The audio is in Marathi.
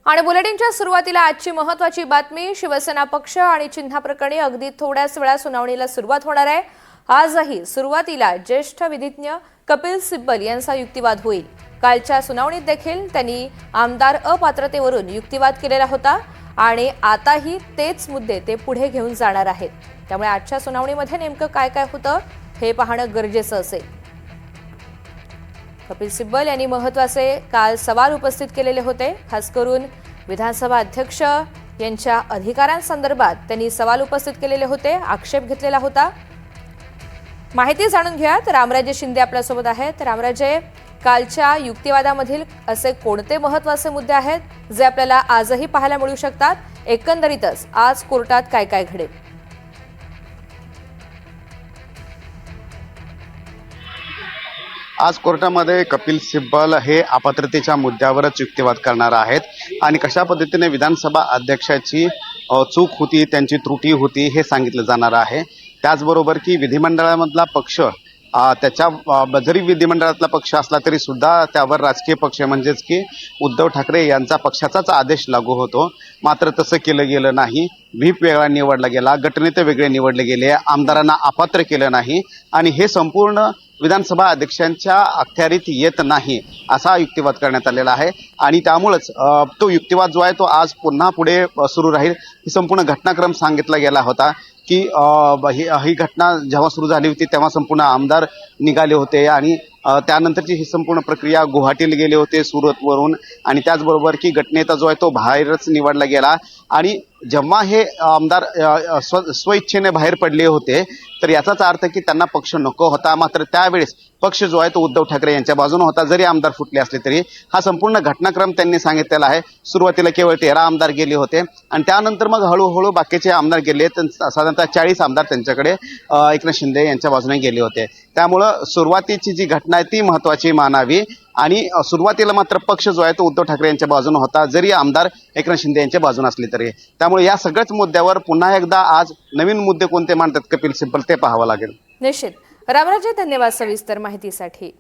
आणि बुलेटिनच्या सुरुवातीला आजची महत्त्वाची बातमी। शिवसेना पक्ष आणि चिन्हाप्रकरणी अगदी थोड्याच वेळा सुनावणीला सुरुवात होणार आहे। आजही सुरुवातीला ज्येष्ठ विधिज्ञ कपिल सिब्बल यांचा युक्तिवाद होईल। कालच्या सुनावणीत देखील त्यांनी आमदार अपात्रतेवरून युक्तिवाद केलेला होता आणि आताही तेच मुद्दे ते पुढे घेऊन जाणार आहेत। त्यामुळे आजच्या सुनावणीमध्ये नेमकं काय काय होतं हे पाहणं गरजेचं असेल। कपिल सिब्बल यांनी महत्त्वाचे काल सवाल उपस्थित केलेले होते। खास करून विधानसभा अध्यक्ष यांच्या अधिकारांसंदर्भात त्यांनी सवाल उपस्थित केलेले होते, आक्षेप घेतलेला होता। माहिती जाणून घ्या। रामराजे शिंदे आपल्यासोबत आहेत। रामराजे, कालच्या युक्तिवादामधील असे कोणते महत्त्वाचे मुद्दे आहेत जे आपल्याला आजही पाहायला मिळू शकतात? एकंदरीतच आज कोर्टात काय काय घडेल? आज कोर्टामध्ये कपिल सिब्बल हे अपात्रतेच्या मुद्द्यावरच युक्तिवाद करणार आहेत आणि कशा पद्धतीने विधानसभा अध्यक्षाची चूक होती, त्यांची त्रुटी होती हे सांगितलं जाणार आहे। त्याचबरोबर की विधिमंडळामधला पक्ष त्याच्या जरी विधिमंडळातला पक्ष असला तरी सुद्धा त्यावर राजकीय पक्ष म्हणजेच की उद्धव ठाकरे यांचा पक्षाचाच आदेश लागू होतो। मात्र तसं केलं गेलं नाही। व्हीप वेगळा निवडला गेला, गटनेते वेगळे निवडले गेले, आमदारांना अपात्र केलं नाही आणि हे संपूर्ण विधानसभा अध्यक्षांच्या अखत्यारीत येत नाही असा युक्तिवाद करण्यात आलेला आहे आणि त्यामुळेच तो युक्तिवाद जो आहे तो आज पुन्हा पुढे सुरू राहील। ही संपूर्ण घटनाक्रम सांगितला गेला होता की ही घटना जेव्हा सुरू झाली होती तेव्हा संपूर्ण आमदार निघाले होते आणि त्यानंतरची ही संपूर्ण प्रक्रिया गुवाहाटीला गेले होते सुरतवरून आणि त्याचबरोबर की गटनेता जो आहे तो बाहेरच निवडला गेला आणि जेव्हा हे आमदार स्वइच्छेने बाहेर पडले होते तर याचाच अर्थ की त्यांना पक्ष नको होता। मात्र त्यावेळेस पक्ष जो आहे तो उद्धव ठाकरे यांच्या बाजूने होता, जरी आमदार फुटले असले तरी। हा संपूर्ण घटनाक्रम त्यांनी सांगितलेला आहे। सुरुवातीला केवळ 13 आमदार गेले होते आणि त्यानंतर मग हळूहळू बाकीचे आमदार गेले, साधारणतः 40 आमदार त्यांच्याकडे एकनाथ शिंदे यांच्या बाजूने गेले होते। त्यामुळं सुरुवातीची जी घटना आहे ती महत्त्वाची मानावी आणि सुरुवातीला मात्र पक्ष जो आहे तो उद्धव ठाकरे यांच्या बाजूने होता, जरी आमदार एकनाथ शिंदे यांच्या बाजूने असले तरी। त्यामुळे या सगळ्याच मुद्द्यावर पुन्हा एकदा आज नवीन मुद्दे कोणते मांडतात कपिल सिब्बल ते पाहावं लागेल। निश्चित। रामराजे, धन्यवाद सविस्तर माहितीसाठी।